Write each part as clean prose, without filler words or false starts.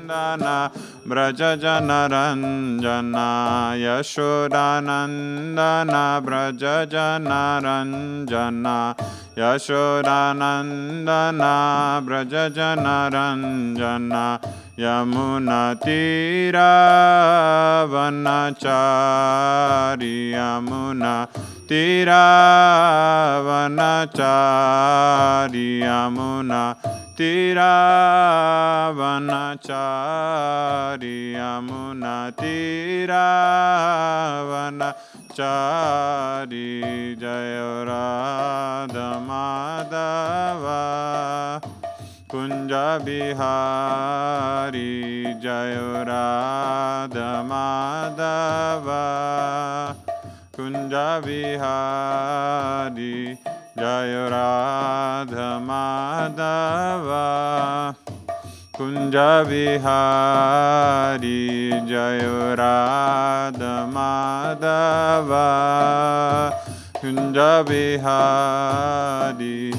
Brajajanaranjana Yashodanandana Brajajanaranjana Yashodanandana Brajajanaranjana Yamuna Tira Vanachari Yamuna Tira Vanachari Yamuna Tira Vanachari Yamuna Tira Vanachari Jaya Radha Madhava Kunja Bihari Jaya Radha Madhava Kunja Bihari Jaya Radha Madhava Kunja Bihari Jaya Radha Madhava Kunja Bihari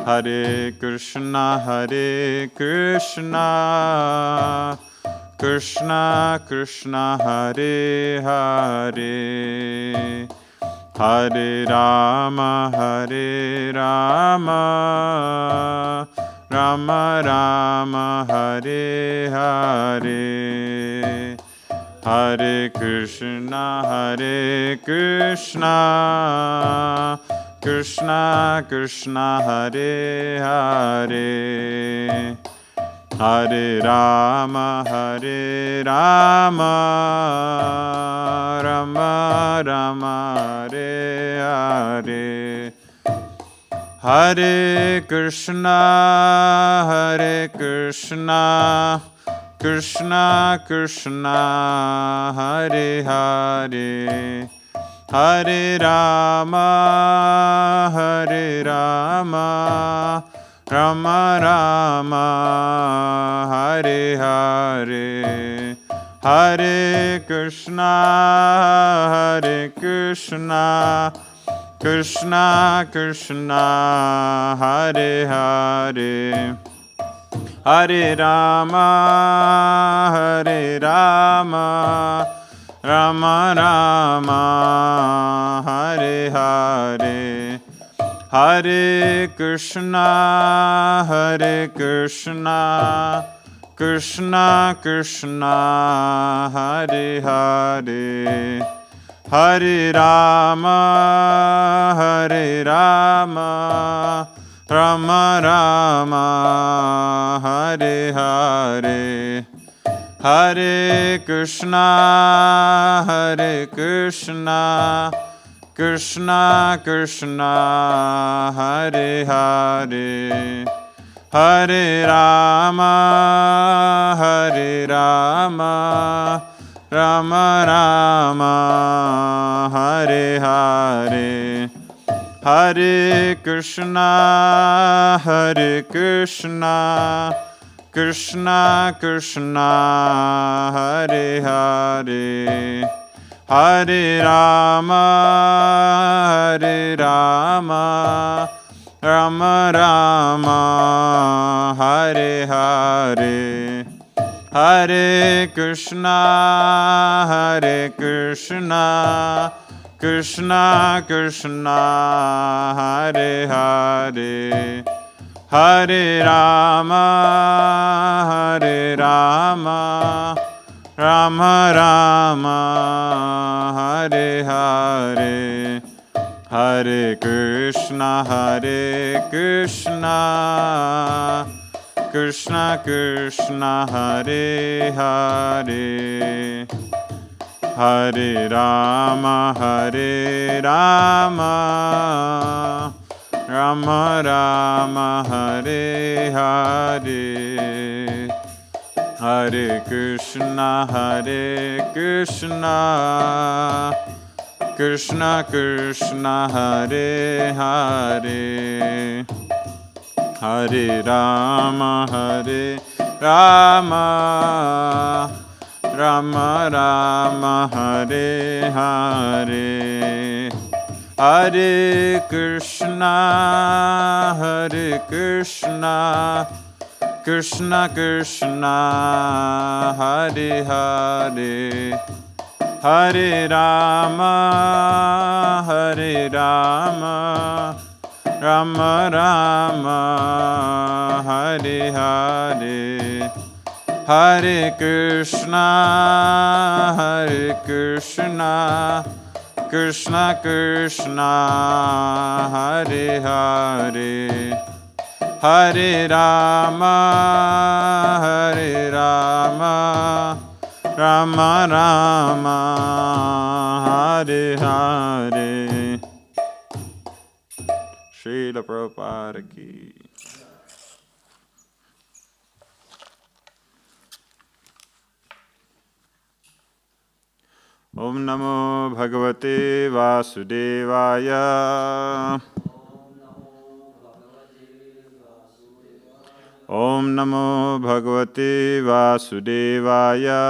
Hare Krishna Krishna Krishna Hare Hare Hare Rama Rama Rama Hare Hare Hare Krishna Krishna Krishna Hare Hare Hare Rama Rama Rama Hare Hare Hare Krishna Krishna Krishna Hare Hare Hare Rama Rama Rama Hare Hare Hare Krishna Krishna Krishna Hare Hare Hare Rama Rama Rama Hare Hare Hare Krishna Krishna Krishna Hare Hare Hare Rama Rama Rama Hare Hare Hare Krishna Krishna Krishna Hare Hare Hare Rama Rama Rama Hare Hare Hare Krishna Krishna Krishna Hare Hare Hare Rama Rama Rama Hare Hare Hare Krishna Krishna Krishna Hare Hare Hare Rama Rama Rama Hare Hare Hare Krishna Krishna Krishna Hare Hare Hare Rama Rama Rama Hare Hare Hare Krishna Krishna Krishna Hare Hare Hare Rama Rama Rama Hare Hare Hare Krishna Krishna Krishna Hare Hare Hare Rama Rama Rama Hare Hare Hare Krishna Krishna Krishna Hare Hare Hare Rama Rama Rama Hare Hare. Srila Prabhupada ki. Om Namo Bhagavate Vasudevaya. Om Namo Bhagavate Vasudevaya.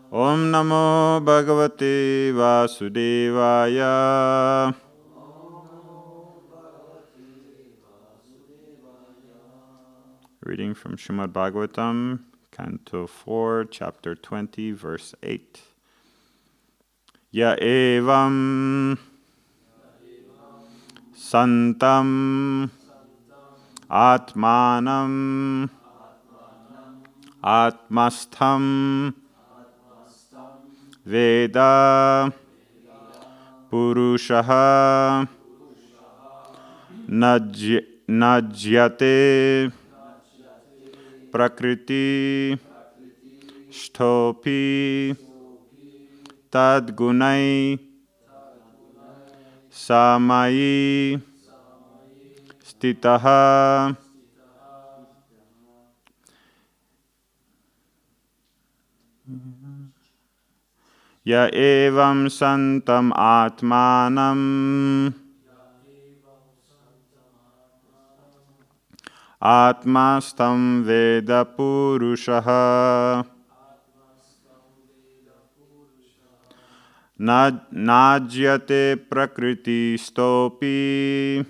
Om Namo Bhagavate Vasudevaya. Reading from Śrīmad-Bhāgavatam, Canto 4, Chapter 20, Verse 8. Ya evam santam atmanam atmastham veda purushaha najyate prakriti shtopi tadgunai samai stitaha. Ya evam santam atmanam atmastam veda purushaha najyate prakriti stopi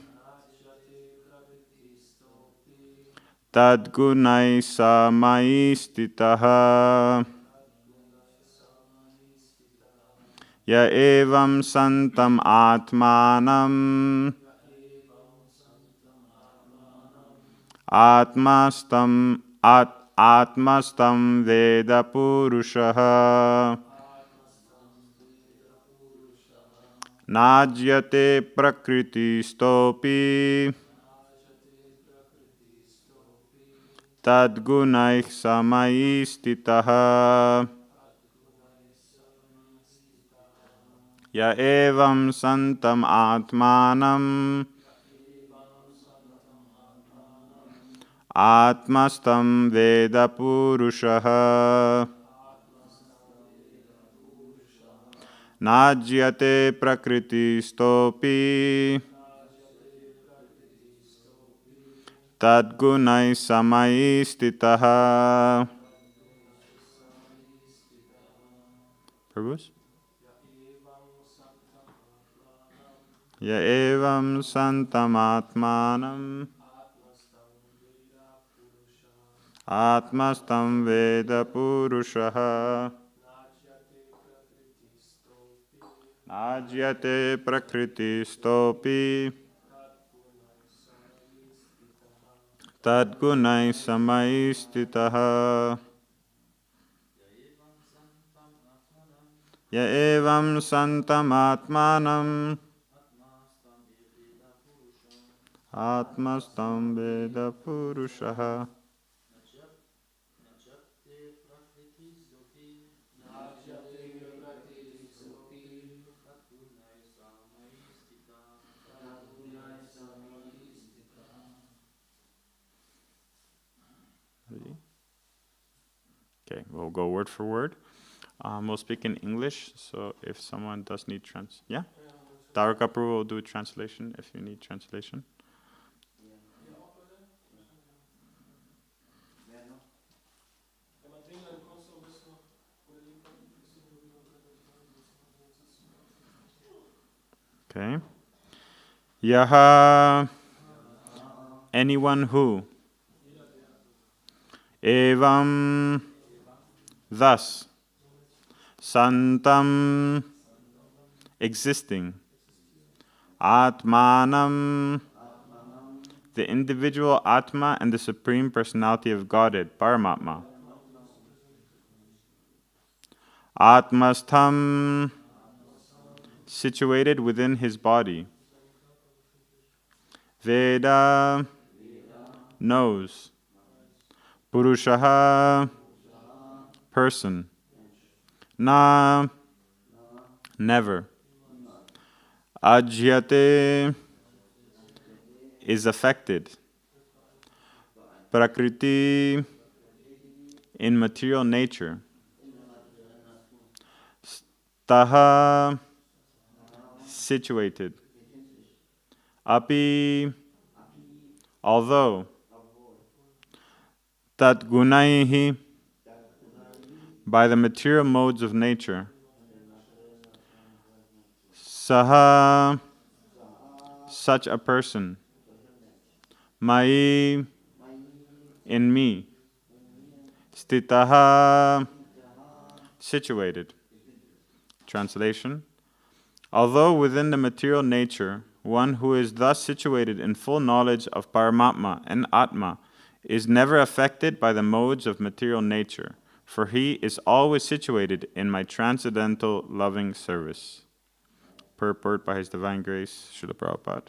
tadgunai samai stitaha. Ya evam santam atmanam atmastam veda purushaha najyate prakriti stopi tadgunai samai stitaha. Ya evam santam atmanam atmastam veda purushaha najyate prakriti stopi tadgunai samai stitaha. Prabhu? Ya evam santam atmanam atmastam veda purushaha najyate prakriti stopi tadgunai samai stitaha. Ya evam santam atmanam atmastam veda purushaha Okay, we'll go word for word. We'll speak in English, so if someone does need Dharaka Prabhu will do translation if you need translation. Okay. Yaha, anyone who, evam, thus, santam, existing, atmanam, the individual Atma and the Supreme Personality of Godhead, Paramatma. Atmastham, situated within his body. Veda, knows. Purushaha, person. Na, never. Ajyate, is affected. Prakriti, in material nature. Taha, situated. Api, although. Tat gunaihi, by the material modes of nature. Saha, such a person. Mai, in me. Stitaha, situated. Translation. Although within the material nature, one who is thus situated in full knowledge of Paramatma and Atma is never affected by the modes of material nature, for he is always situated in my transcendental loving service. Purport by His Divine Grace, Srila Prabhupada.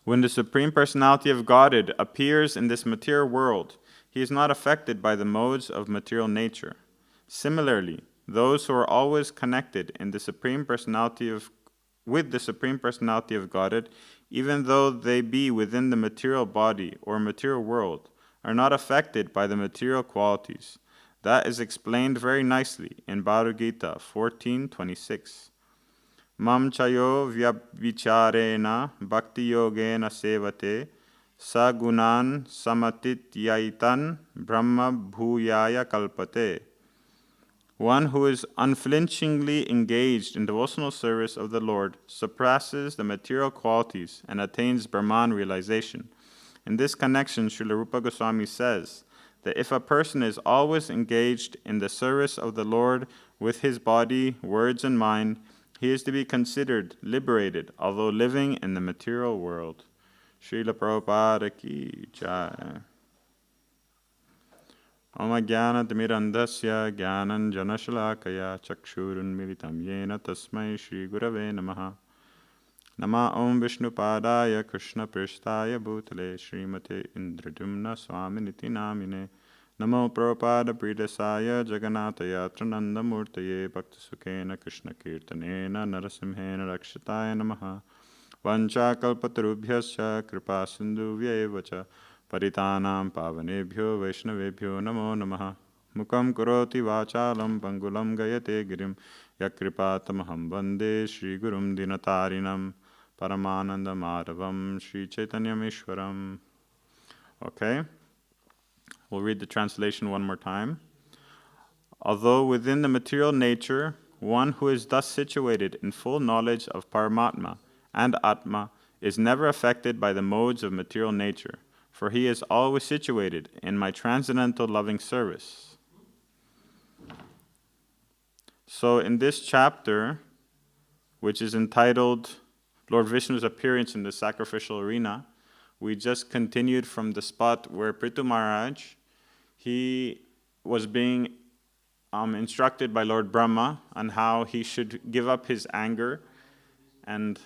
When the Supreme Personality of Godhead appears in this material world, he is not affected by the modes of material nature. Similarly, those who are always connected in the Supreme Personality with the Supreme Personality of Godhead, even though they be within the material body or material world, are not affected by the material qualities. That is explained very nicely in Bhagavad Gita 14:26. Mam chayo vyabhicharena bhakti yogena sevate sagunan samatityaitan brahma bhuyaya kalpate. One who is unflinchingly engaged in devotional service of the Lord surpasses the material qualities and attains Brahman realization. In this connection, Srila Rupa Goswami says that if a person is always engaged in the service of the Lord with his body, words, and mind, he is to be considered liberated, although living in the material world. Srila Prabhupada ki jai. Homa Yajna timirandasya jnanan janashalakaya chakshurunmilitam yena tasmai Shri Gurave namaha. Nama Om Vishnupadaya Krishna Prishtaya Bhutale Srimate Indradumna Swaminiti Namine. Namo Prabhupada Pridasaya Jagannatha Yatrananda Murtaye Bhakta Sukhena Krishna Kirtanena Narasimhena Rakshataya Namaha. Vancha Kalpatarubhyascha Kripa Sindhu Vyevacha Paritanam Pavanebhyo Vaishnavebhyo Namo Namaha. Mukam Karoti Vachalam Pangulam Gayate Girim Yakripatamaham Vande Shri Gurum Dinatarinam Paramananda Madhavam Shri Chaitanyam Ishwaram. Okay. We'll read the translation one more time. Although within the material nature, one who is thus situated in full knowledge of Paramatma and Atma is never affected by the modes of material nature, for he is always situated in my transcendental loving service. So in this chapter, which is entitled Lord Vishnu's Appearance in the Sacrificial Arena, we just continued from the spot where Prithu Maharaj, he was being instructed by Lord Brahma on how he should give up his anger and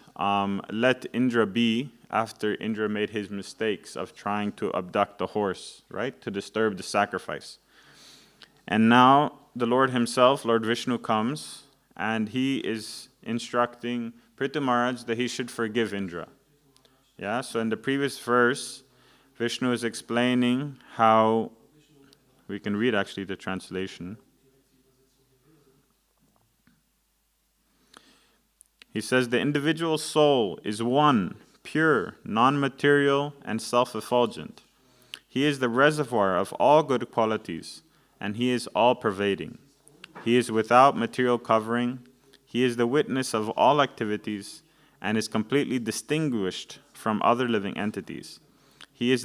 let Indra be after Indra made his mistakes of trying to abduct the horse, right, to disturb the sacrifice. And now the Lord himself, Lord Vishnu, comes and he is instructing Prithu Maharaj that he should forgive Indra. Yeah, so in the previous verse, Vishnu is explaining how, we can read actually the translation. He says, the individual soul is one, pure, non-material, and self-effulgent. He is the reservoir of all good qualities, and he is all-pervading. He is without material covering. He is the witness of all activities, and is completely distinguished from other living entities. He is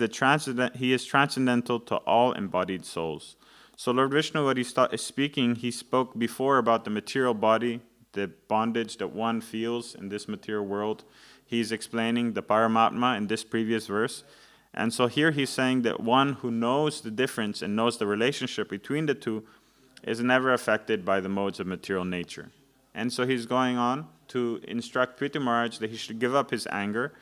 transcendental to all embodied souls. So Lord Vishnu, what is speaking, he spoke before about the material body, the bondage that one feels in this material world. He's explaining the Paramatma in this previous verse. And so here he's saying that one who knows the difference and knows the relationship between the two is never affected by the modes of material nature. And so he's going on to instruct Prithu Maharaj that he should give up his anger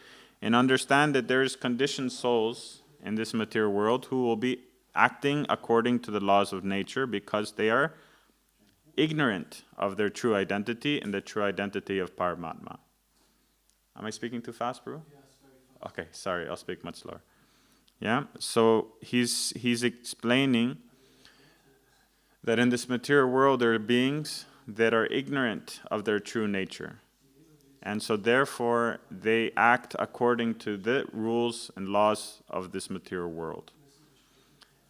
and understand that there is conditioned souls in this material world who will be acting according to the laws of nature because they are ignorant of their true identity and the true identity of Paramatma. Am I speaking too fast, Prabhu? Yes, very fast. Okay, sorry, I'll speak much slower. Yeah, so he's explaining that in this material world there are beings that are ignorant of their true nature. And so therefore they act according to the rules and laws of this material world.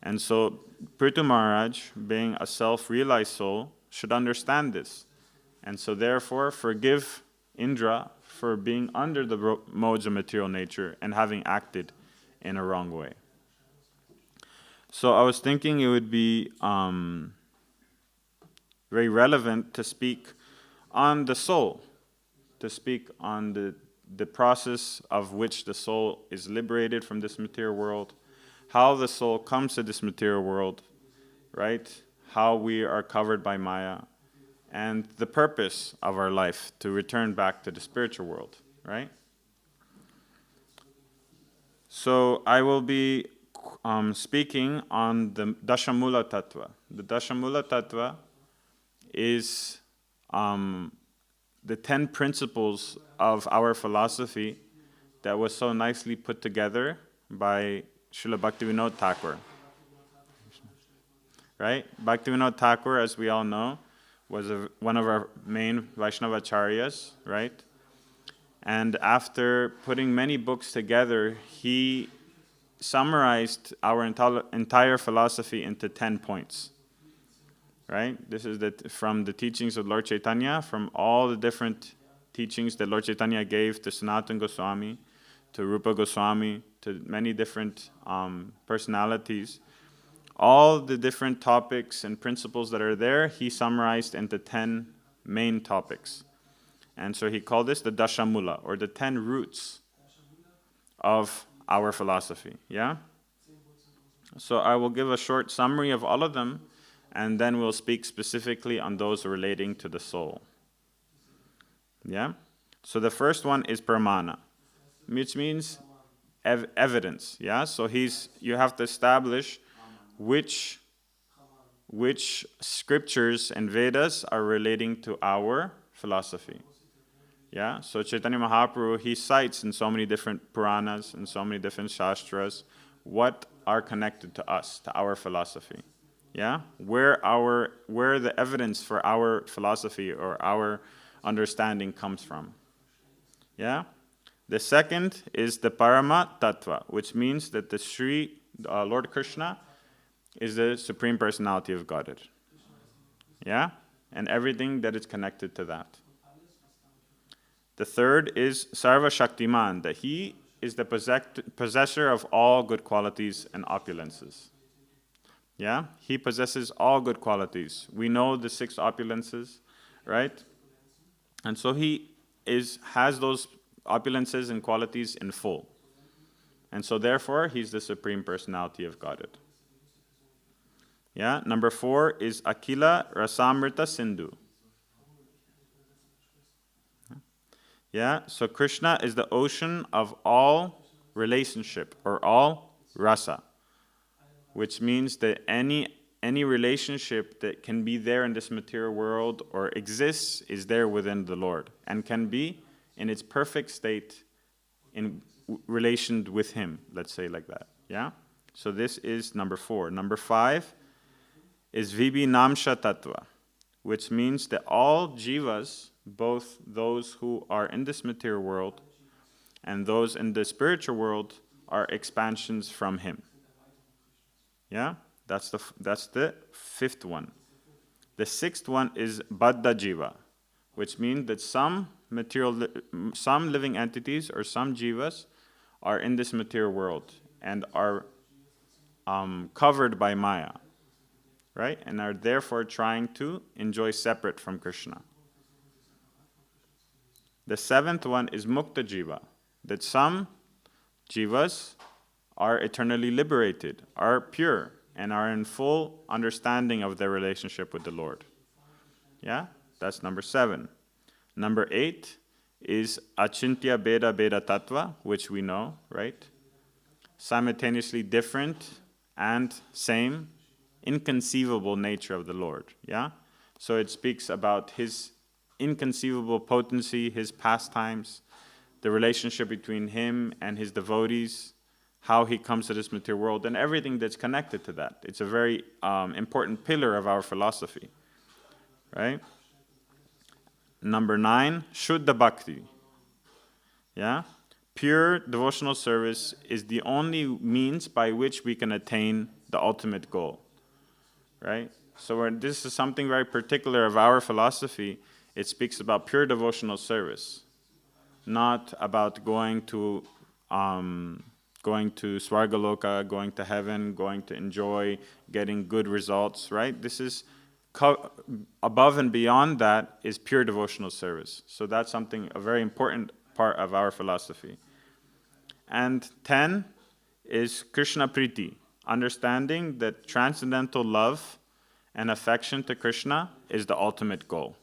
And so Prithu Maharaj, being a self-realized soul, should understand this. And so therefore forgive Indra for being under the modes of material nature and having acted in a wrong way. So I was thinking it would be very relevant to speak on the soul, to speak on the process of which the soul is liberated from this material world, how the soul comes to this material world, right? How we are covered by Maya, and the purpose of our life to return back to the spiritual world, right? So I will be speaking on the Dashamula Tattva. The Dashamula Tattva is the 10 principles of our philosophy that was so nicely put together by Srila Bhaktivinoda Thakur. Right? Bhaktivinoda Thakur, as we all know, was one of our main Vaishnavacharyas, right? And after putting many books together, he summarized our entire philosophy into 10 points. Right? This is from the teachings of Lord Chaitanya, from all the different teachings that Lord Chaitanya gave to Sanatana Goswami, to Rupa Goswami, to many different personalities. All the different topics and principles that are there, he summarized into 10 main topics. And so he called this the Dashamula, or the 10 roots of our philosophy. Yeah? So I will give a short summary of all of them, and then we'll speak specifically on those relating to the soul. Yeah? So the first one is pramana, which means evidence. Yeah? So you have to establish which scriptures and Vedas are relating to our philosophy. Yeah? So Chaitanya Mahaprabhu, he cites in so many different Puranas and so many different Shastras what are connected to us, to our philosophy. Yeah? Where the evidence for our philosophy or our understanding comes from. Yeah? The second is the Parama Tattva, which means that the Lord Krishna is the Supreme Personality of Godhead. Yeah? And everything that is connected to that. The third is Sarva Shaktiman, that he is the possessor of all good qualities and opulences. Yeah? He possesses all good qualities. We know the 6 opulences, right? And so he has those opulences and qualities in full. And so therefore, he's the Supreme Personality of Godhead. Yeah? Number 4 is Akila Rasamrita Sindhu. Yeah? So Krishna is the ocean of all relationship, or all rasa, which means that any relationship that can be there in this material world or exists is there within the Lord and can be in its perfect state in relation with Him, let's say like that. Yeah? So this is number 4. Number 5 is Vibhinamsha Tattva, which means that all jivas, both those who are in this material world and those in the spiritual world, are expansions from Him. Yeah? That's the 5th one. The 6th one is Baddha Jiva, which means that some some living entities or some jivas are in this material world and are covered by Maya, right? And are therefore trying to enjoy separate from Krishna. The seventh one is Mukta Jiva, that some jivas are eternally liberated, are pure, and are in full understanding of their relationship with the Lord. Yeah, that's number 7. Number 8 is Achintya Beda Beda Tattva, which we know, right? Simultaneously different and same, inconceivable nature of the Lord. Yeah, so it speaks about his inconceivable potency, his pastimes, the relationship between him and his devotees, how he comes to this material world, and everything that's connected to that. It's a very important pillar of our philosophy, right? Number 9, Shuddha Bhakti. Yeah? Pure devotional service is the only means by which we can attain the ultimate goal, right? So this is something very particular of our philosophy. It speaks about pure devotional service, not about going to Svargaloka, going to heaven, going to enjoy, getting good results, right? This is above and beyond that is pure devotional service. So that's a very important part of our philosophy. And 10 is Krishna Priti, understanding that transcendental love and affection to Krishna is the ultimate goal.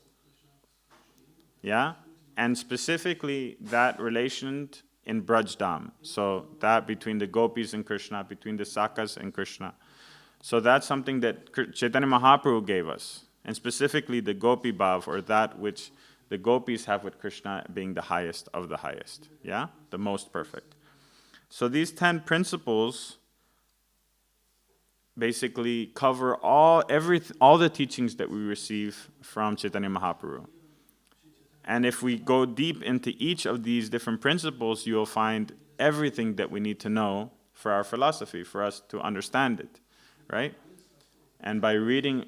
Yeah? And specifically that relation in Brajdam. So that between the gopis and Krishna, between the sakas and Krishna. So that's something that Chaitanya Mahaprabhu gave us. And specifically the gopi bhav, or that which the gopis have with Krishna being the highest of the highest. Yeah? The most perfect. So these 10 principles basically cover all the teachings that we receive from Chaitanya Mahaprabhu. And if we go deep into each of these different principles, you'll find everything that we need to know for our philosophy, for us to understand it, right? And by reading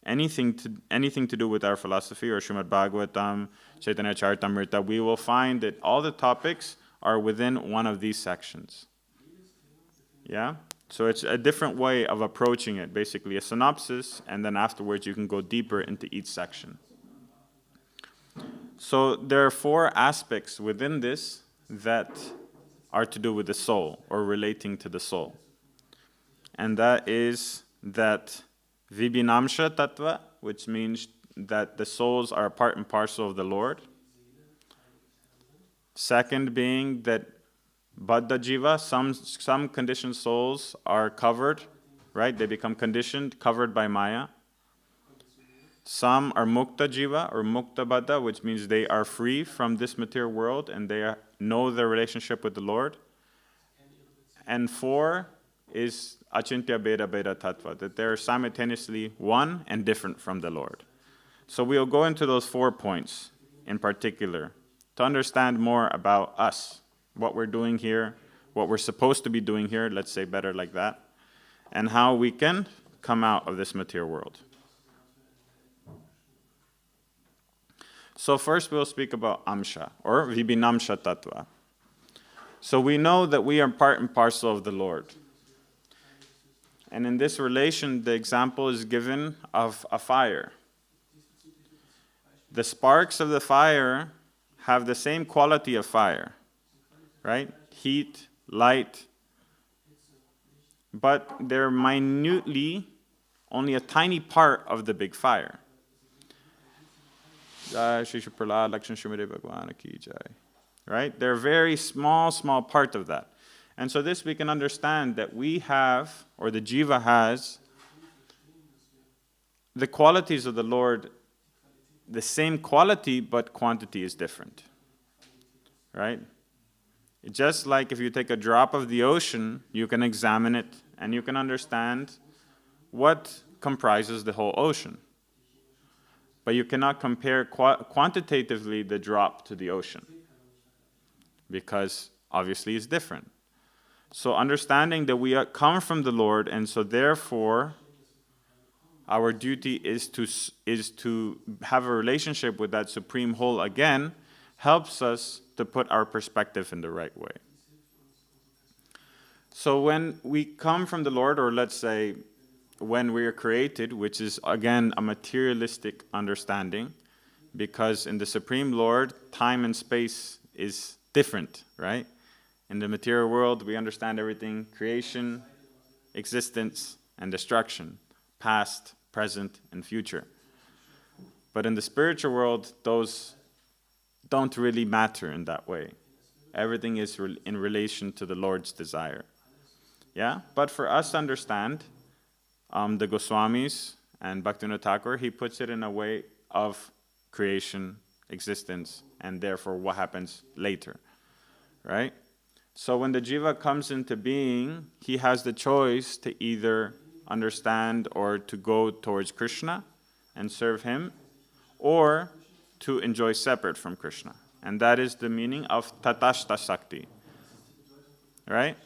anything to do with our philosophy, or Śrīmad-Bhāgavatam, Chaitanya Charitamrita, we will find that all the topics are within one of these sections. Yeah? So it's a different way of approaching it, basically a synopsis, and then afterwards you can go deeper into each section. So there are 4 aspects within this that are to do with the soul, or relating to the soul. And that is that Vibhinamsha Tattva, which means that the souls are a part and parcel of the Lord. Second being that Baddha Jiva, some conditioned souls are covered, right? They become conditioned, covered by Maya. Some are Mukta Jiva or Mukta Baddha, which means they are free from this material world and they know their relationship with the Lord. And 4 is Achintya Beda Beda Tattva, that they're simultaneously one and different from the Lord. So we'll go into those 4 points in particular to understand more about us, what we're doing here, what we're supposed to be doing here, let's say better like that, and how we can come out of this material world. So first we'll speak about Amsha, or Vibhinamsha Tattva. So we know that we are part and parcel of the Lord. And in this relation, the example is given of a fire. The sparks of the fire have the same quality of fire, right? Heat, light, but they're minutely only a tiny part of the big fire. Right? They're a very small part of that. And so this we can understand that we have, or the jiva has, the qualities of the Lord, the same quality, but quantity is different. Right? Just like if you take a drop of the ocean, you can examine it and you can understand what comprises the whole ocean. But you cannot compare quantitatively the drop to the ocean, because obviously it's different. So understanding that we come from the Lord, and so therefore our duty is to have a relationship with that Supreme Whole again, helps us to put our perspective in the right way. So when we come from the Lord, or let's say when we are created, which is again a materialistic understanding, because in the Supreme Lord, time and space is different, right? In the material world, we understand everything: creation, existence, and destruction, past, present, and future. But in the spiritual world, those don't really matter in that way. Everything is in relation to the Lord's desire. Yeah? But for us to understand, the Goswamis and Bhaktivinoda Thakur, he puts it in a way of creation, existence, and therefore what happens later, right? So when the jiva comes into being, he has the choice to either understand or to go towards Krishna and serve him, or to enjoy separate from Krishna. And that is the meaning of tatashta sakti, right?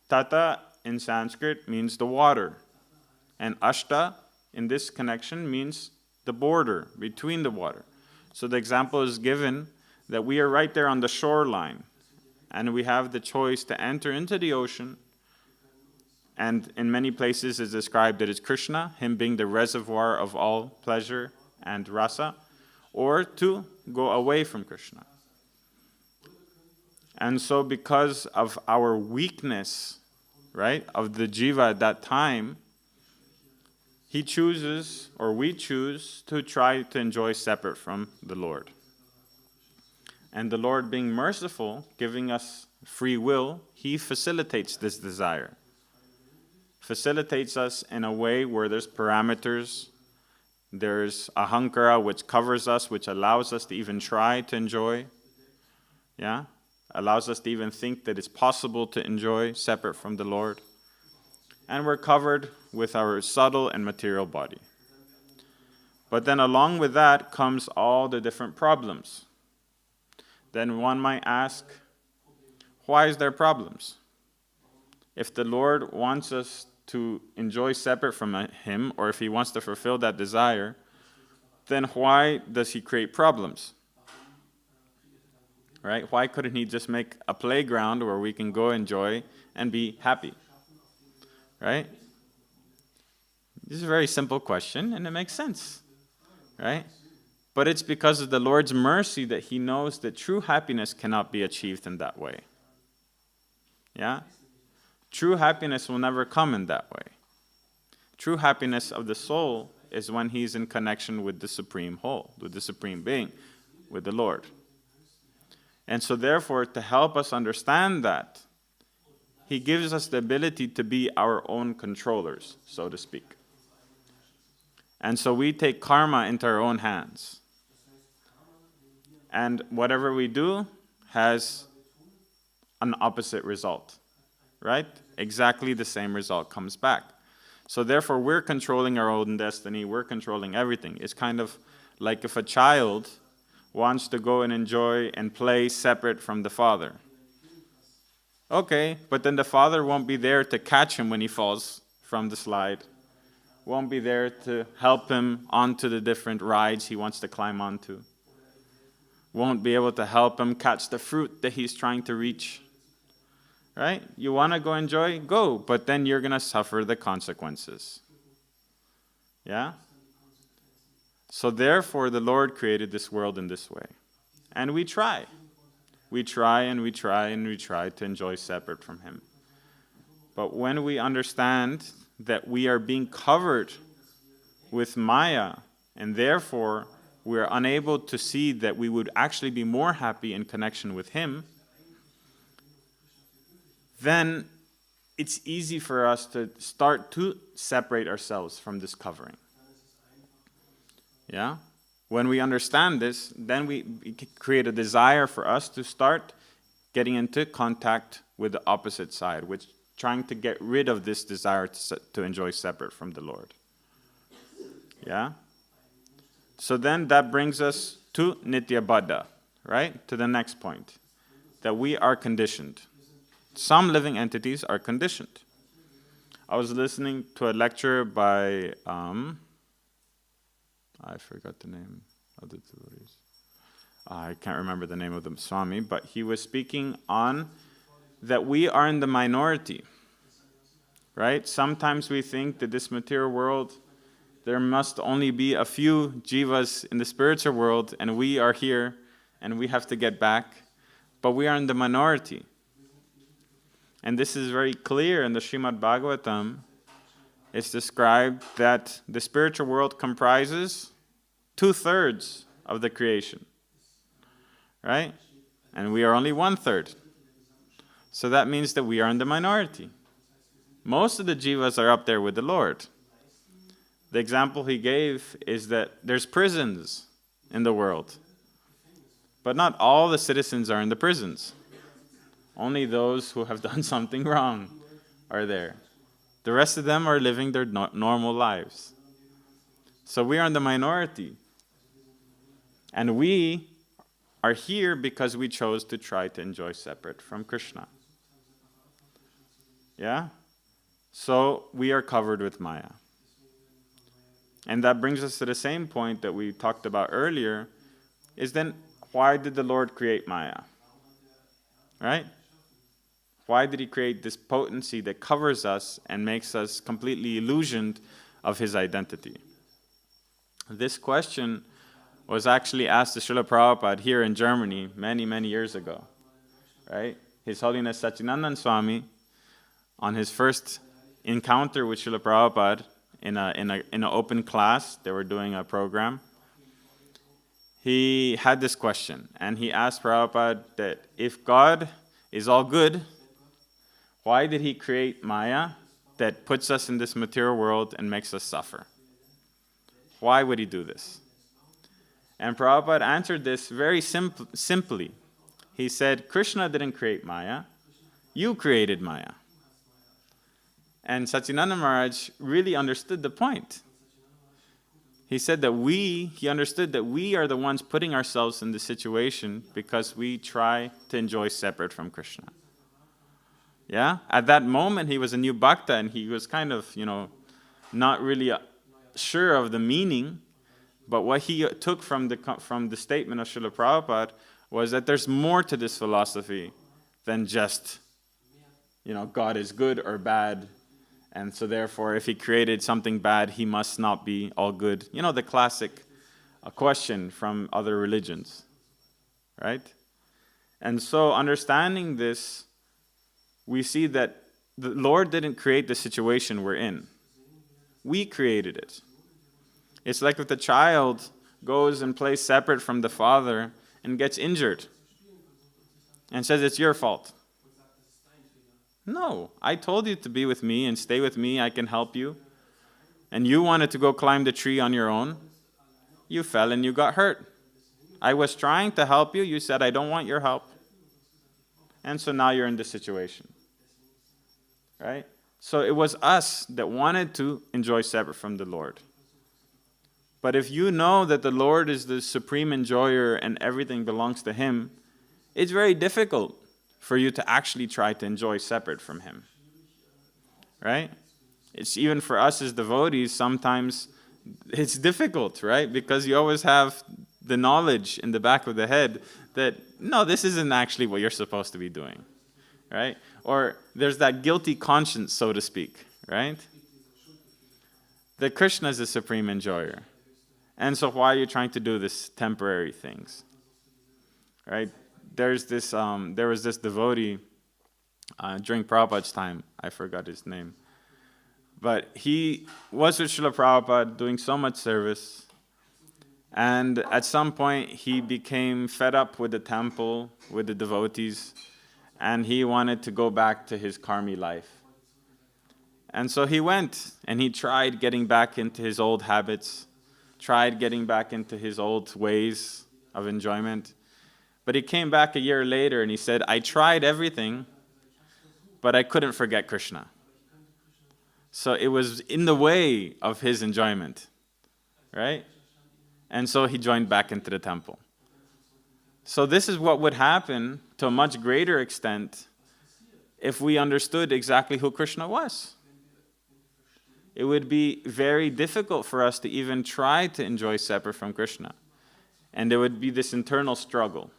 Tata in Sanskrit means the water, and ashta in this connection means the border between the water. So the example is given that we are right there on the shoreline, and we have the choice to enter into the ocean, and in many places it's described that it's Krishna, him being the reservoir of all pleasure and rasa, or to go away from Krishna. And so because of our weakness, right, of the jiva at that time, he chooses, or we choose, to try to enjoy separate from the Lord. And the Lord, being merciful, giving us free will, he facilitates this desire. Facilitates us in a way where there's parameters, there's ahankara which covers us, which allows us to even try to enjoy. Yeah? Allows us to even think that it's possible to enjoy separate from the Lord. And we're covered with our subtle and material body. But then along with that comes all the different problems. Then one might ask, why is there problems? If the Lord wants us to enjoy separate from him, or if he wants to fulfill that desire, then why does he create problems? Right? Why couldn't he just make a playground where we can go enjoy and be happy? Right? This is a very simple question, and it makes sense. Right? But it's because of the Lord's mercy that he knows that true happiness cannot be achieved in that way. Yeah? True happiness will never come in that way. True happiness of the soul is when he's in connection with the Supreme Whole, with the Supreme Being, with the Lord. And so therefore, to help us understand that, he gives us the ability to be our own controllers, so to speak. And so we take karma into our own hands. And whatever we do has an opposite result, right? Exactly the same result comes back. So therefore, we're controlling our own destiny, we're controlling everything. It's kind of like if a child wants to go and enjoy and play separate from the father. Okay, but then the father won't be there to catch him when he falls from the slide. Won't be there to help him onto the different rides he wants to climb onto. Won't be able to help him catch the fruit that he's trying to reach. Right? You want to go enjoy? Go, but then you're going to suffer the consequences. Yeah? So therefore, the Lord created this world in this way. And we try. We try and we try and we try to enjoy separate from him. But when we understand that we are being covered with Maya, and therefore we are unable to see that we would actually be more happy in connection with him, then it's easy for us to start to separate ourselves from this covering. Yeah? When we understand this, then we create a desire for us to start getting into contact with the opposite side, which trying to get rid of this desire to enjoy separate from the Lord. Yeah? So then that brings us to Nitya Baddha, right? To the next point, that we are conditioned. Some living entities are conditioned. I was listening to a lecture by, I forgot the name of the devotees. I can't remember the name of the Swami, but he was speaking on that we are in the minority, right? Sometimes we think that this material world, there must only be a few jivas in the spiritual world, and we are here, and we have to get back, but we are in the minority. And this is very clear in the Śrīmad-Bhāgavatam. It's described that the spiritual world comprises 2/3 of the creation, right? And we are only 1/3. So that means that we are in the minority. Most of the jivas are up there with the Lord. The example he gave is that there's prisons in the world, but not all the citizens are in the prisons. Only those who have done something wrong are there. The rest of them are living their normal lives. So we are in the minority. And we are here because we chose to try to enjoy separate from Krishna. Yeah? So we are covered with Maya. And that brings us to the same point that we talked about earlier, is then why did the Lord create Maya? Right? Why did he create this potency that covers us and makes us completely illusioned of his identity? This question was actually asked to Srila Prabhupada here in Germany many, many years ago. Right? His Holiness Satyananda Swami, on his first encounter with Srila Prabhupada in an open class, they were doing a program, he had this question, and he asked Prabhupada that if God is all good, why did he create Maya that puts us in this material world and makes us suffer? Why would he do this? And Prabhupada answered this very simply. He said, Krishna didn't create Maya, you created Maya. And Satyananda Maharaj really understood the point. He said that he understood that we are the ones putting ourselves in this situation because we try to enjoy separate from Krishna. Yeah? At that moment, he was a new bhakta, and he was kind of, not really sure of the meaning. But what he took from the statement of Srila Prabhupada was that there's more to this philosophy than just, God is good or bad. And so therefore, if he created something bad, he must not be all good. The classic question from other religions, right? And so understanding this, we see that the Lord didn't create the situation we're in. We created it. It's like if the child goes and plays separate from the father and gets injured and says, it's your fault. No, I told you to be with me and stay with me, I can help you. And you wanted to go climb the tree on your own. You fell and you got hurt. I was trying to help you, you said, I don't want your help. And so now you're in this situation. Right? So it was us that wanted to enjoy separate from the Lord. But if you know that the Lord is the supreme enjoyer and everything belongs to him, it's very difficult for you to actually try to enjoy separate from him. Right? It's even for us as devotees, sometimes it's difficult, right? Because you always have the knowledge in the back of the head that, no, this isn't actually what you're supposed to be doing. Right? Or there's that guilty conscience, so to speak, right? That Krishna is the supreme enjoyer. And so why are you trying to do this temporary things? Right? There was this devotee during Prabhupada's time. I forgot his name. But he was with Srila Prabhupada doing so much service. And at some point, he became fed up with the temple, with the devotees. And he wanted to go back to his karmi life. And so he went, and he tried getting back into his old habits, tried getting back into his old ways of enjoyment. But he came back a year later, and he said, I tried everything, but I couldn't forget Krishna. So it was in the way of his enjoyment, right? And so he joined back into the temple. So this is what would happen to a much greater extent if we understood exactly who Krishna was. it would be very difficult for us to even try to enjoy separate from Krishna. And there would be this internal struggle.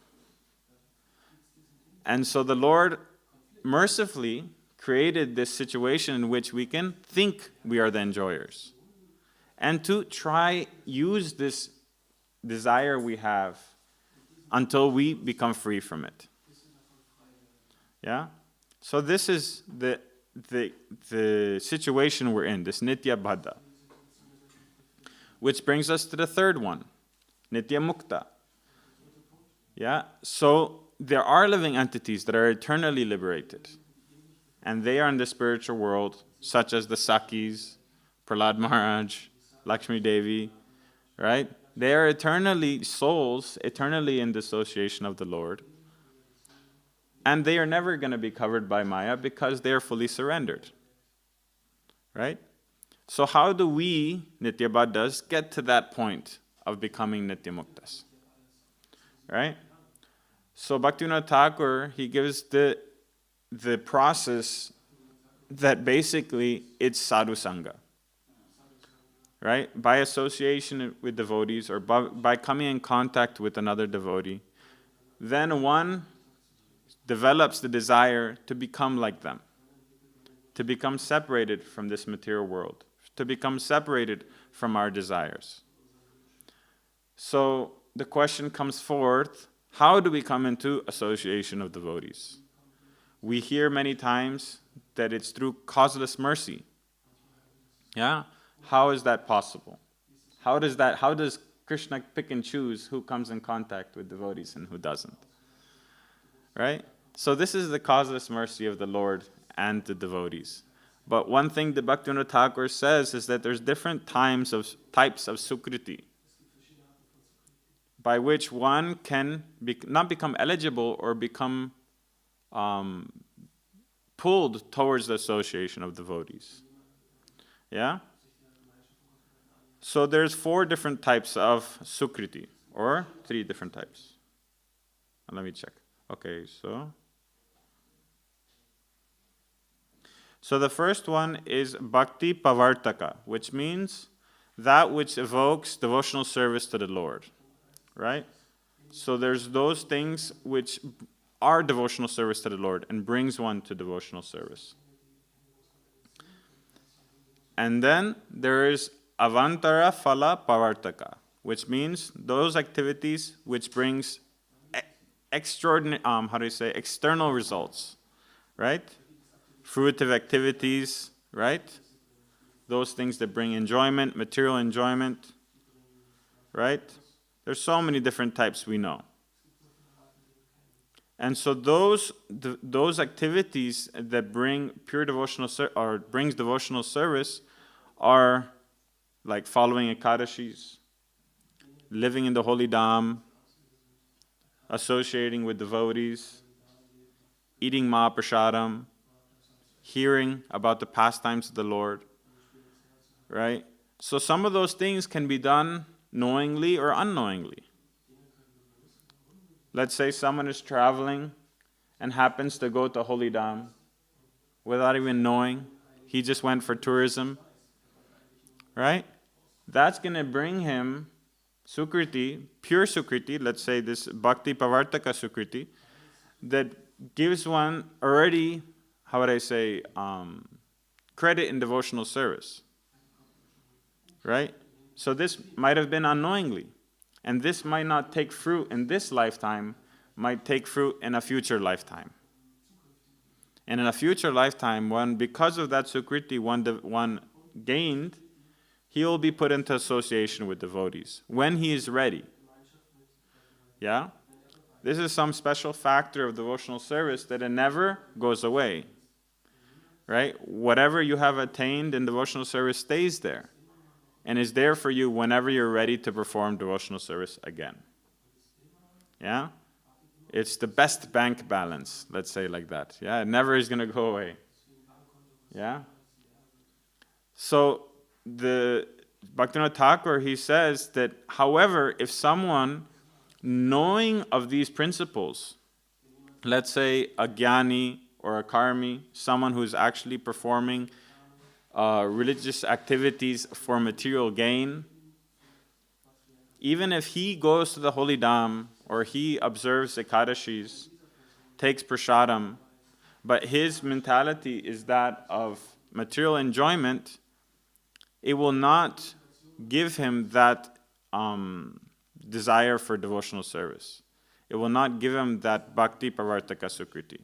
And so the Lord mercifully created this situation in which we can think we are the enjoyers. And to try use this desire we have until we become free from it. Yeah? So this is the situation we're in, this Nitya Baddha. Which brings us to the third one, Nitya Mukta. Yeah? So there are living entities that are eternally liberated. And they are in the spiritual world, such as the Sakis, Prahlad Maharaj, Lakshmi Devi, right? They are eternally souls, eternally in the association of the Lord. And they are never going to be covered by Maya because they are fully surrendered. Right? So how do we, Nitya Baddhas, get to that point of becoming Nitya Muktas? Right? So Bhaktivinoda Thakur, he gives the process that basically it's sadhu sangha. Right? By association with devotees or by coming in contact with another devotee, then one develops the desire to become like them, to become separated from this material world, to become separated from our desires. So the question comes forth, how do we come into association of devotees? We hear many times that it's through causeless mercy. Yeah? How is that possible? How does Krishna pick and choose who comes in contact with devotees and who doesn't? Right? So this is the causeless mercy of the Lord and the devotees. But one thing the Bhaktivinoda Thakur says is that there's different types of sukriti by which one can not become eligible or become pulled towards the association of devotees. Yeah? So there's 4 different types of sukriti, or 3 different types. Let me check. Okay, So the first one is bhakti pavartaka, which means that which evokes devotional service to the Lord, right? So there's those things which are devotional service to the Lord and brings one to devotional service. And then there is avantara phala pavartaka, which means those activities which brings external results, right? Fruitive activities, right? Those things that bring enjoyment, material enjoyment, right? There's so many different types we know. And so those activities that bring pure devotional brings devotional service are like following Ekadashis, living in the holy dham, associating with devotees, eating Mahaprasadam, hearing about the pastimes of the Lord, right? So some of those things can be done knowingly or unknowingly. Let's say someone is traveling and happens to go to Holy Dham without even knowing. He just went for tourism, right? That's going to bring him sukriti, pure sukriti, let's say this bhakti pavartaka sukriti, that gives one already, credit in devotional service. Right? So this might have been unknowingly. And this might not take fruit in this lifetime, might take fruit in a future lifetime. And in a future lifetime, because of that sukriti one gained, he will be put into association with devotees when he is ready. Yeah? This is some special factor of devotional service that it never goes away. Right? Whatever you have attained in devotional service stays there and is there for you whenever you're ready to perform devotional service again. Yeah? It's the best bank balance, let's say like that. Yeah, it never is going to go away. Yeah? So the Bhaktivinoda Thakur, he says that, however, if someone knowing of these principles, let's say a jnani or a karmi, someone who's actually performing religious activities for material gain, even if he goes to the holy dham or he observes Ekadashis, takes prasadam, but his mentality is that of material enjoyment, it will not give him that desire for devotional service. It will not give him that bhakti pravartaka sukriti.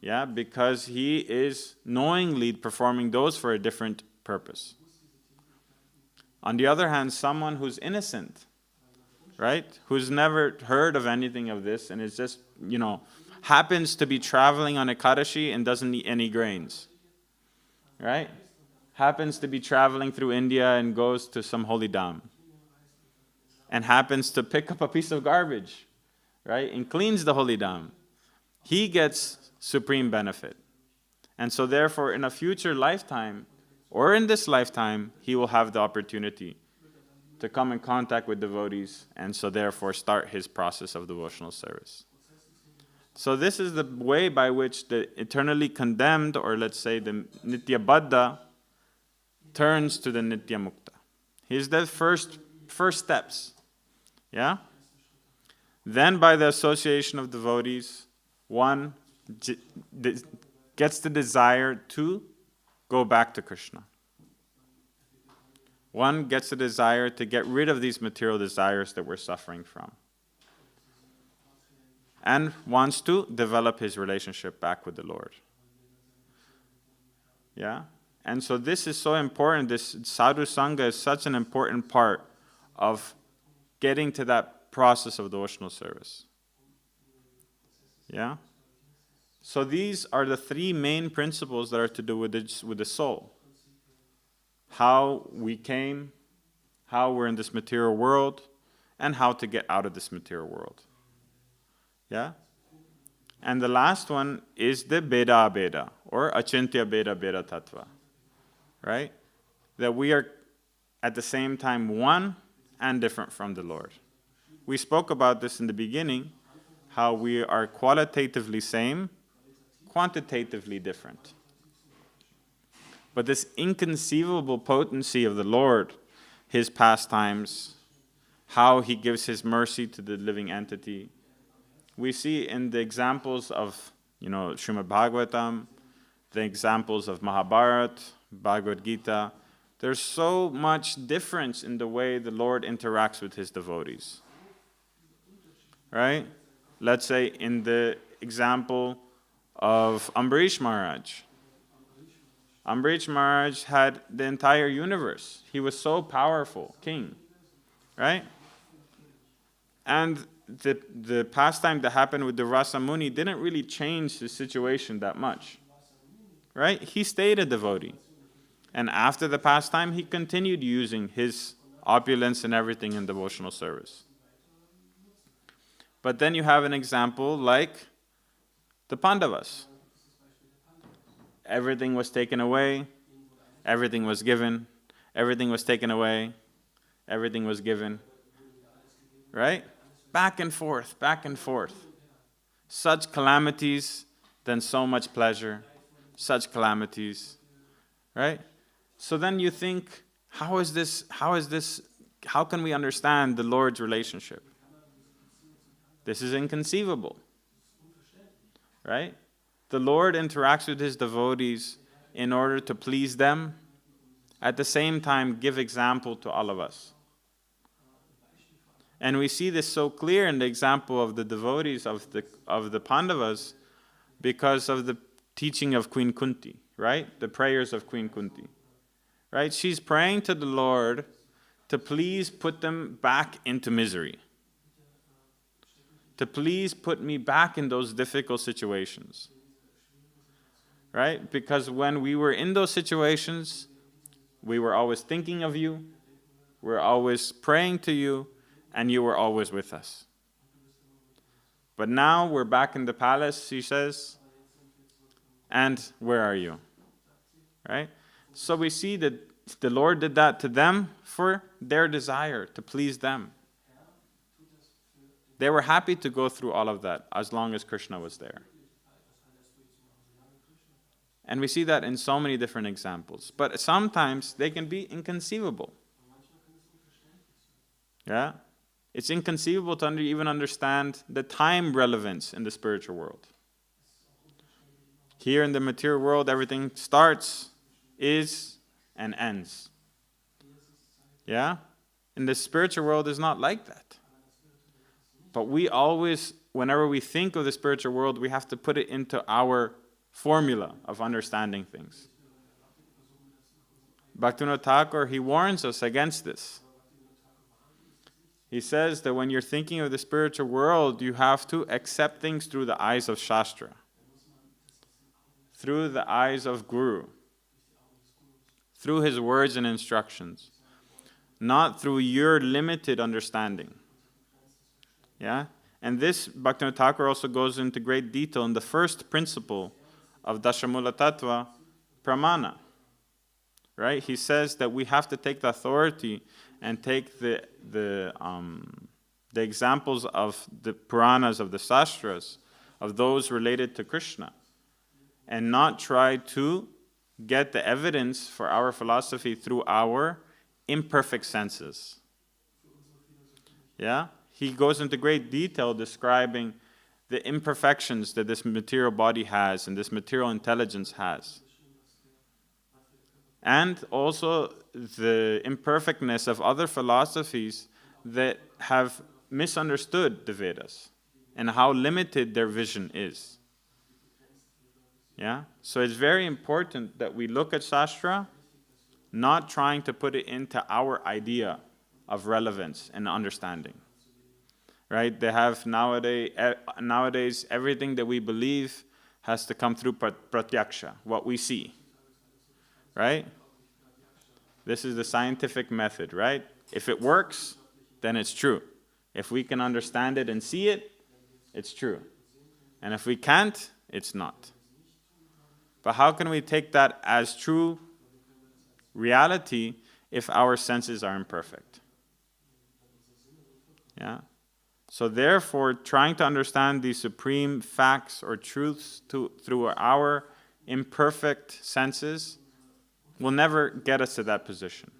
Yeah, because he is knowingly performing those for a different purpose. On the other hand, someone who's innocent, right, who's never heard of anything of this and is just, happens to be traveling on Ekadashi and doesn't eat any grains, right? Happens to be traveling through India and goes to some holy dham and happens to pick up a piece of garbage, right, and cleans the holy dham. He gets supreme benefit. And so therefore, in a future lifetime, or in this lifetime, he will have the opportunity to come in contact with devotees, and so therefore start his process of devotional service. So this is the way by which the eternally condemned, or let's say the Nitya Baddha, turns to the Nitya Mukta. Here's the first steps. Yeah? Then by the association of devotees, one gets the desire to go back to Krishna. One gets the desire to get rid of these material desires that we're suffering from. And wants to develop his relationship back with the Lord. Yeah? And so this is so important. This sadhu sangha is such an important part of getting to that process of devotional service. Yeah? So these are the three main principles that are to do with the soul. How we came, how we're in this material world, and how to get out of this material world. Yeah? And the last one is the Beda Abeda, or Achintya Beda Beda Tattva. Right? That we are at the same time one and different from the Lord. We spoke about this in the beginning, how we are qualitatively same, quantitatively different. But this inconceivable potency of the Lord, his pastimes, how he gives his mercy to the living entity, we see in the examples of, Śrīmad-Bhāgavatam, the examples of Mahabharata, Bhagavad Gita. There's so much difference in the way the Lord interacts with his devotees. Right? Let's say in the example of Ambarish Maharaj. Ambarish Maharaj had the entire universe. He was so powerful, king. Right? And the pastime that happened with the Rasa Muni didn't really change the situation that much. Right? He stayed a devotee. And after the pastime, he continued using his opulence and everything in devotional service. But then you have an example like the Pandavas. Everything was taken away, everything was given, everything was taken away, everything was given. Right? Back and forth, back and forth. Such calamities, then so much pleasure. Such calamities. Right? So then you think, how can we understand the Lord's relationship? This is inconceivable. Right? The Lord interacts with his devotees in order to please them, at the same time give example to all of us. And we see this so clear in the example of the devotees of the Pandavas because of the teaching of Queen Kunti, right? The prayers of Queen Kunti. Right? She's praying to the Lord to please put them back into misery. To please put me back in those difficult situations. Right? Because when we were in those situations, we were always thinking of you, we were always praying to you, and you were always with us. But now we're back in the palace, she says, and where are you? Right? So we see that the Lord did that to them for their desire, to please them. They were happy to go through all of that as long as Krishna was there. And we see that in so many different examples. But sometimes they can be inconceivable. Yeah? It's inconceivable to even understand the time relevance in the spiritual world. Here in the material world, everything starts, is, and ends. Yeah? In the spiritual world, it's not like that. But we always, whenever we think of the spiritual world, we have to put it into our formula of understanding things. Bhaktivinoda Thakur, he warns us against this. He says that when you're thinking of the spiritual world, you have to accept things through the eyes of Shastra, through the eyes of Guru, through his words and instructions, not through your limited understanding. Yeah? And this, Bhaktivinoda Thakur also goes into great detail in the first principle of Dashamula Tattva, Pramana. Right? He says that we have to take the authority and take the examples of the Puranas, of the Sastras, of those related to Krishna, and not try to get the evidence for our philosophy through our imperfect senses. Yeah? He goes into great detail describing the imperfections that this material body has and this material intelligence has. And also the imperfectness of other philosophies that have misunderstood the Vedas and how limited their vision is. Yeah? So it's very important that we look at Shastra, not trying to put it into our idea of relevance and understanding. Right? They have nowadays everything that we believe has to come through pratyaksha, what we see. Right? This is the scientific method, right? If it works, then it's true. If we can understand it and see it, it's true. And if we can't, it's not. But how can we take that as true reality if our senses are imperfect? Yeah? So therefore, trying to understand these supreme facts or truths through our imperfect senses will never get us to that position.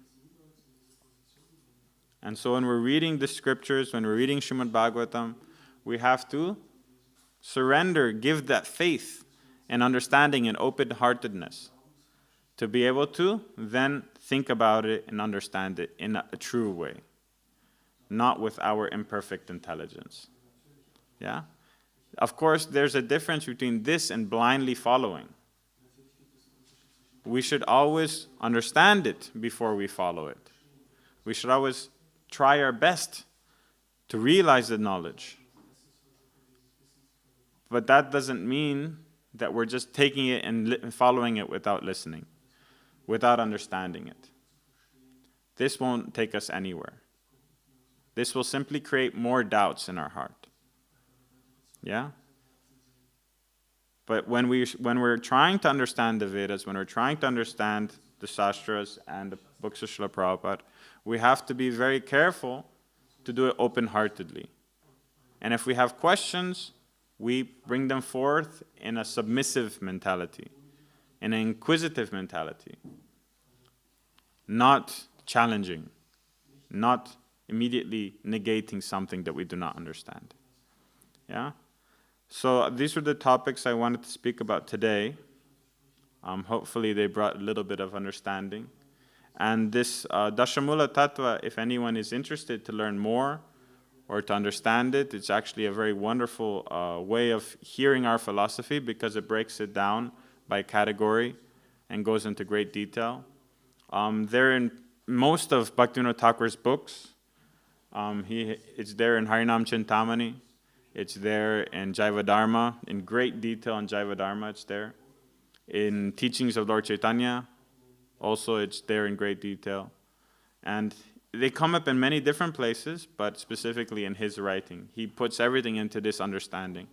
And so when we're reading the scriptures, when we're reading Śrīmad-Bhāgavatam, we have to surrender, give that faith and understanding and open-heartedness to be able to then think about it and understand it in a true way, not with our imperfect intelligence. Yeah? Of course, there's a difference between this and blindly following. We should always understand it before we follow it. We should always try our best to realize the knowledge. But that doesn't mean that we're just taking it and following it without listening, without understanding it. This won't take us anywhere. This will simply create more doubts in our heart. Yeah? But when we're trying to understand the Vedas, when we're trying to understand the Shastras and the books of Srila Prabhupada, we have to be very careful to do it open-heartedly. And if we have questions, we bring them forth in a submissive mentality, in an inquisitive mentality, not challenging, not immediately negating something that we do not understand. Yeah? So these were the topics I wanted to speak about today. Hopefully they brought a little bit of understanding. And this Dashamula Tattva, if anyone is interested to learn more or to understand it, it's actually a very wonderful way of hearing our philosophy because it breaks it down by category and goes into great detail. They're in most of Bhaktivinoda Thakur's books. It's there in Harinam Chintamani. It's there in Jaiva Dharma, in great detail in Jaiva Dharma, it's there. In Teachings of Lord Chaitanya, also it's there in great detail. And they come up in many different places, but specifically in his writing. He puts everything into this understanding.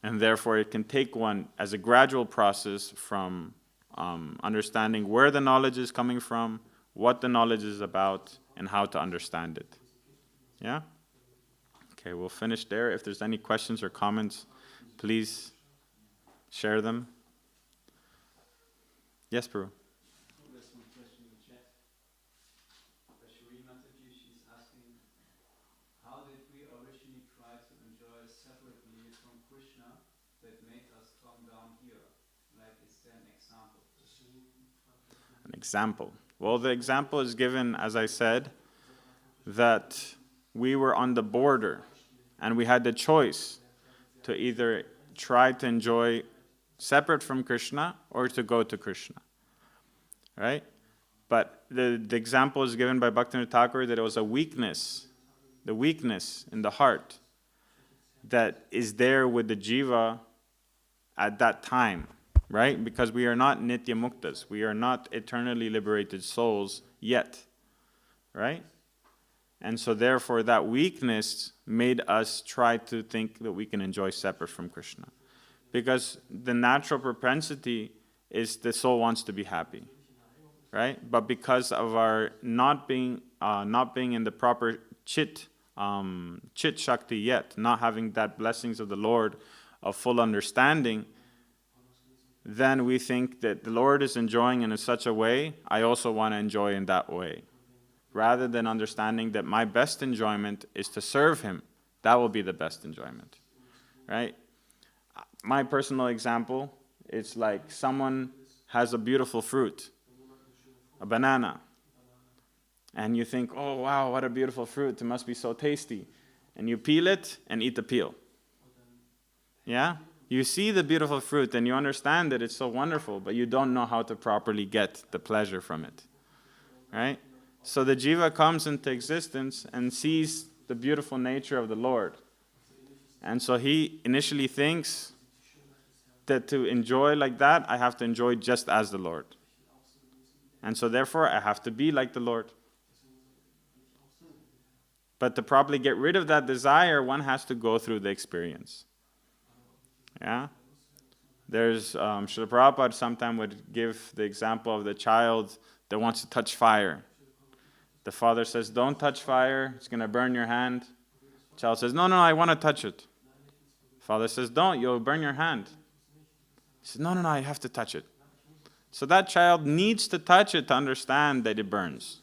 And therefore it can take one as a gradual process from understanding where the knowledge is coming from, what the knowledge is about, and how to understand it. Yeah? Okay, we'll finish there. If there's any questions or comments, please share them. Yes, Prabhu. There's one question in the chat. Shri she's asking, how did we originally try to enjoy separately from Krishna that made us come down here? Like, is there an example? An example. Well, the example is given, as I said, that we were on the border and we had the choice to either try to enjoy separate from Krishna or to go to Krishna. Right? But the example is given by Bhaktivinoda Thakur that it was a weakness, the weakness in the heart that is there with the jiva at that time, right? Because we are not nitya muktas, we are not eternally liberated souls yet, right? And so therefore that weakness made us try to think that we can enjoy separate from Krishna. Because the natural propensity is the soul wants to be happy. Right? But because of our not being in the proper chit shakti yet, not having that blessings of the Lord of full understanding, then we think that the Lord is enjoying in such a way, I also want to enjoy in that way. Rather than understanding that my best enjoyment is to serve Him. That will be the best enjoyment. Right? My personal example, it's like someone has a beautiful fruit. A banana. And you think, oh wow, what a beautiful fruit, it must be so tasty. And you peel it and eat the peel. Yeah? You see the beautiful fruit and you understand that it's so wonderful, but you don't know how to properly get the pleasure from it. Right? So the jiva comes into existence and sees the beautiful nature of the Lord. And so he initially thinks that to enjoy like that, I have to enjoy just as the Lord. And so therefore, I have to be like the Lord. But to properly get rid of that desire, one has to go through the experience. Yeah? There's, Srila Prabhupada sometimes would give the example of the child that wants to touch fire. The father says, don't touch fire, it's going to burn your hand. The child says, no, I want to touch it. The father says, don't, you'll burn your hand. He says, no, I have to touch it. So that child needs to touch it to understand that it burns.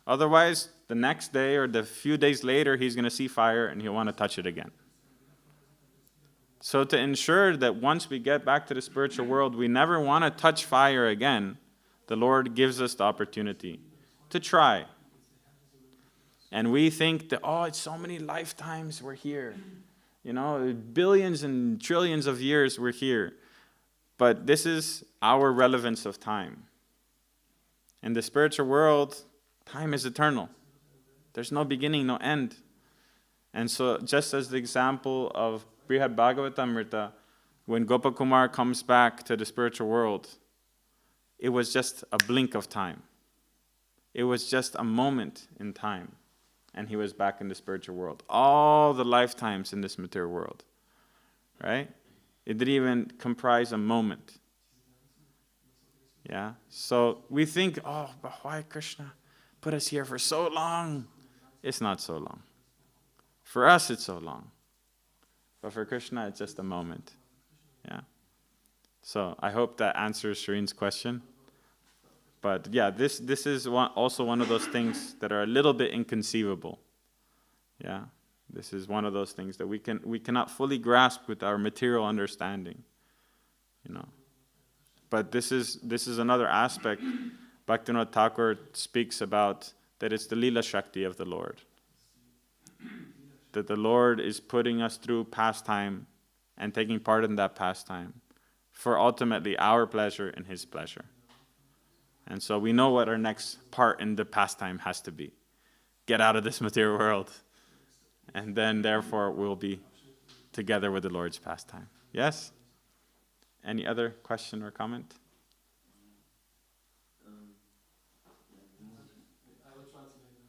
Otherwise, the next day or the few days later, he's going to see fire and he'll want to touch it again. So to ensure that once we get back to the spiritual world, we never want to touch fire again, the Lord gives us the opportunity to try. And we think that, it's so many lifetimes we're here. Billions and trillions of years we're here. But this is our relevance of time. In the spiritual world, time is eternal. There's no beginning, no end. And so just as the example of Śrīmad-Bhāgavatam, when Gopakumar comes back to the spiritual world, it was just a blink of time. It was just a moment in time. And he was back in the spiritual world. All the lifetimes in this material world. Right? It didn't even comprise a moment. Yeah? So we think, but why Krishna put us here for so long? It's not so long. For us, it's so long. But for Krishna, it's just a moment. Yeah? So I hope that answers Shireen's question. But yeah, this is also one of those things that are a little bit inconceivable. Yeah? This is one of those things that we cannot fully grasp with our material understanding, But this is another aspect. Bhaktivinoda Thakur speaks about that it's the Leela Shakti of the Lord. That the Lord is putting us through pastime and taking part in that pastime for ultimately our pleasure and His pleasure. And so we know what our next part in the pastime has to be. Get out of this material world. And then, therefore, we'll be together with the Lord's pastime. Yes? Any other question or comment?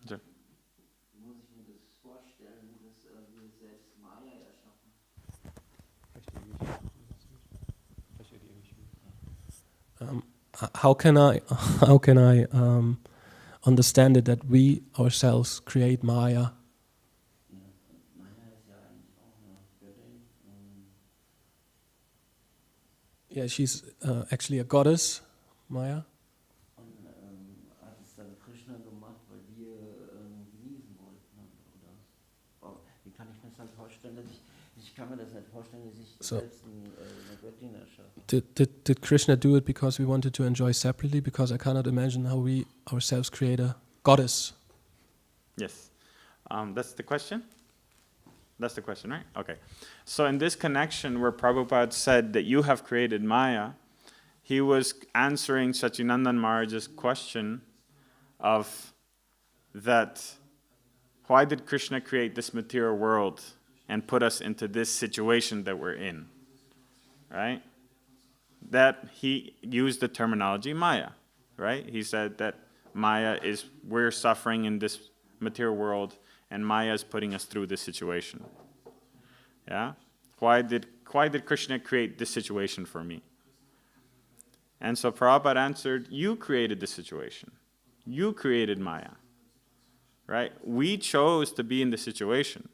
Sure. How can I understand it that we ourselves create Maya? Yeah, she's actually a goddess Maya? Und hat es dann Krishna gemacht, weil wir genießen wollten, oder? Oh, wie kann ich mir das dann vorstellen, ich kann mir das nicht vorstellen, dass ich So- selbst eine Göttin erschaffe. Did Krishna do it because we wanted to enjoy separately? Because I cannot imagine how we ourselves create a goddess. Yes. That's the question? That's the question, right? Okay. So in this connection where Prabhupada said that you have created Maya, he was answering Sachinandan Maharaj's question of that, why did Krishna create this material world and put us into this situation that we're in, right? That he used the terminology Maya, right? He said that Maya is, we're suffering in this material world, and Maya is putting us through this situation. Yeah? Why did Krishna create this situation for me? And so Prabhupada answered, you created the situation. You created Maya. Right? We chose to be in the situation.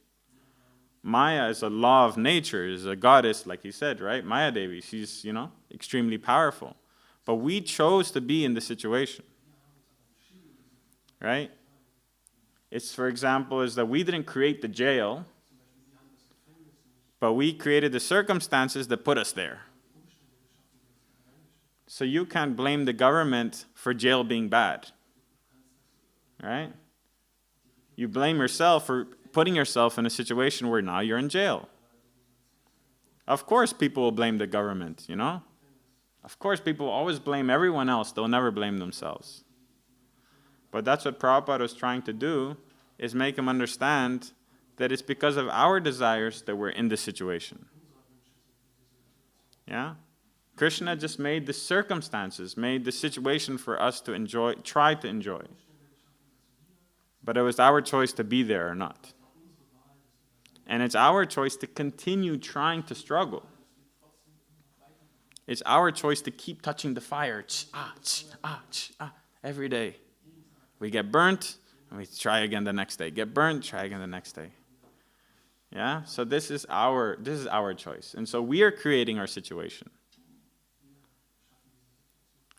Maya is a law of nature, is a goddess, like he said, right? Maya Devi, she's, extremely powerful. But we chose to be in the situation. Right? It's, for example, is that we didn't create the jail, but we created the circumstances that put us there. So you can't blame the government for jail being bad. Right? You blame yourself for putting yourself in a situation where now you're in jail. Of course people will blame the government, Of course people always blame everyone else, they'll never blame themselves. But that's what Prabhupada was trying to do, is make him understand that it's because of our desires that we're in this situation. Yeah? Krishna just made the circumstances, made the situation for us to enjoy, try to enjoy. But it was our choice to be there or not. And it's our choice to continue trying to struggle. It's our choice to keep touching the fire, every day. We get burnt, and we try again the next day. Get burnt, try again the next day. Yeah? So this is our choice. And so we are creating our situation.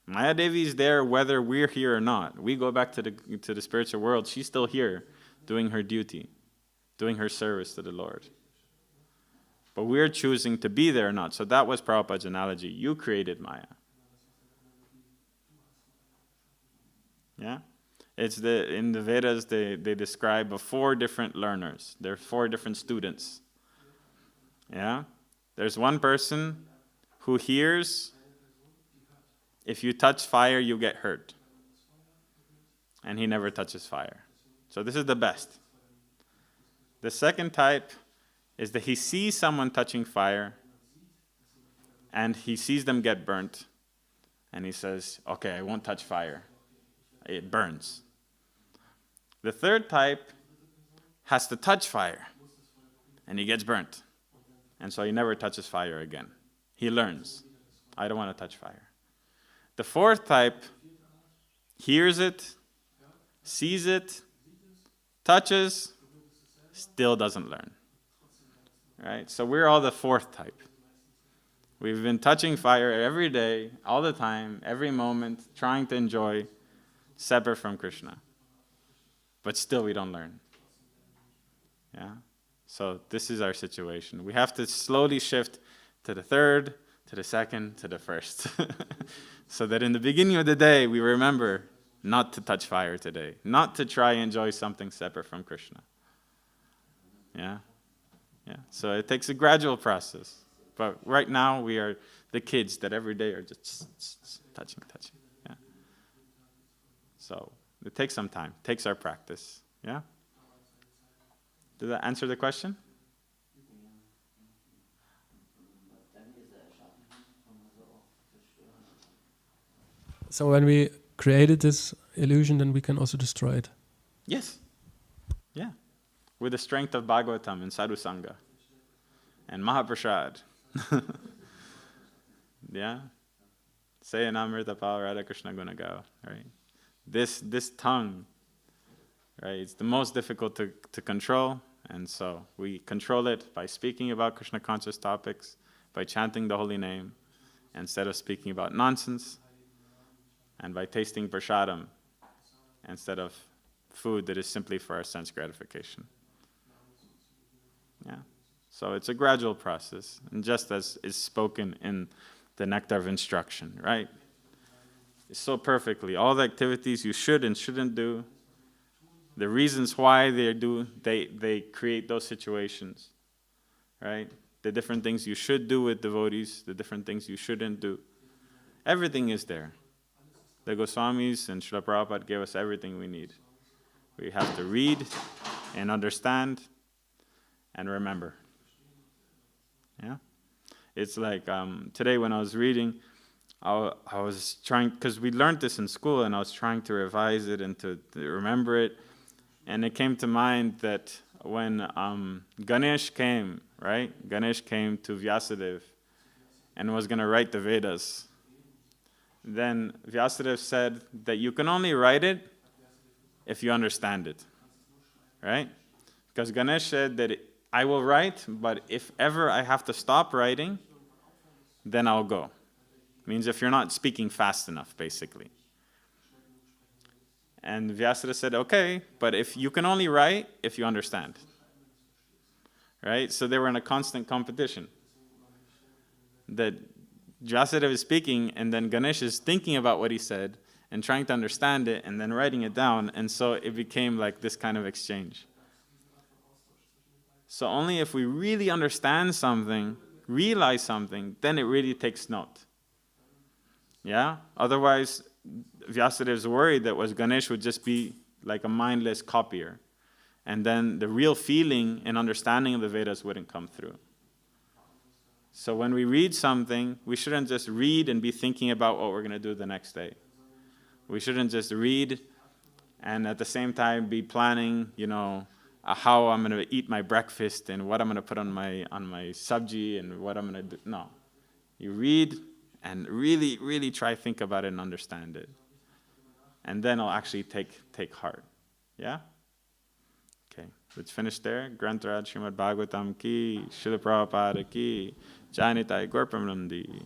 Maya Devi is there whether we're here or not. We go back to the spiritual world, she's still here doing her duty, doing her service to the Lord. But we're choosing to be there or not. So that was Prabhupada's analogy. You created Maya. Yeah? In the Vedas, they describe 4 different learners. There are 4 different students. Yeah? There's one person who hears, if you touch fire, you get hurt. And he never touches fire. So this is the best. The second type is that he sees someone touching fire, and he sees them get burnt, and he says, okay, I won't touch fire. It burns. The third type has to touch fire, and he gets burnt. And so he never touches fire again. He learns, I don't want to touch fire. The fourth type hears it, sees it, touches, still doesn't learn. Right? So we're all the fourth type. We've been touching fire every day, all the time, every moment, trying to enjoy, separate from Krishna. But still we don't learn. Yeah? So this is our situation. We have to slowly shift to the third, to the second, to the first. So that in the beginning of the day, we remember not to touch fire today, not to try and enjoy something separate from Krishna. Yeah? Yeah. So it takes a gradual process. But right now, we are the kids that every day are just touching. Yeah. So it takes some time. It takes our practice. Yeah? Did that answer the question? So when we created this illusion, then we can also destroy it. Yes. Yeah. With the strength of Bhagavatam and Sadhu Sangha and Mahaprasad. Yeah? Say an Amrita Pal Radha Krishna Guna Gao. Right? This tongue, right, it's the most difficult to control, and so we control it by speaking about Krishna conscious topics, by chanting the holy name, instead of speaking about nonsense. and by tasting prasadam instead of food that is simply for our sense gratification. Yeah. So it's a gradual process, and just as is spoken in the nectar of instruction, right? It's so perfectly. All the activities you should and shouldn't do, the reasons why they create those situations, right? The different things you should do with devotees, the different things you shouldn't do. Everything is there. The Goswamis and Srila Prabhupada gave us everything we need. We have to read and understand and remember. Yeah? It's like today when I was reading, I was trying, because we learned this in school, and I was trying to revise it and to remember it. And it came to mind that when Ganesh came, right? Ganesh came to Vyasadeva and was going to write the Vedas. Then Vyasadeva said that you can only write it if you understand it, right? Because Ganesh said that I will write, but if ever I have to stop writing, then I'll go. Means if you're not speaking fast enough, basically. And Vyasadeva said, okay, but if you can only write if you understand. Right? So they were in a constant competition. That Vyasadeva is speaking, and then Ganesh is thinking about what he said and trying to understand it and then writing it down, and so it became like this kind of exchange. So only if we really understand something, realize something, then it really takes note. Yeah? Otherwise, Vyasadeva is worried that Ganesh would just be like a mindless copier. And then the real feeling and understanding of the Vedas wouldn't come through. So when we read something, we shouldn't just read and be thinking about what we're going to do the next day. We shouldn't just read and at the same time be planning, how I'm going to eat my breakfast and what I'm going to put on my sabji and what I'm going to do. No. You read and really, really try to think about it and understand it. And then it'll actually take heart. Yeah? Okay, let's finish there. Grantaraj Śrīmad-Bhāgavatam ki, Śrīla Prabhupada ki, Jai Nitai Gaura Premanandi.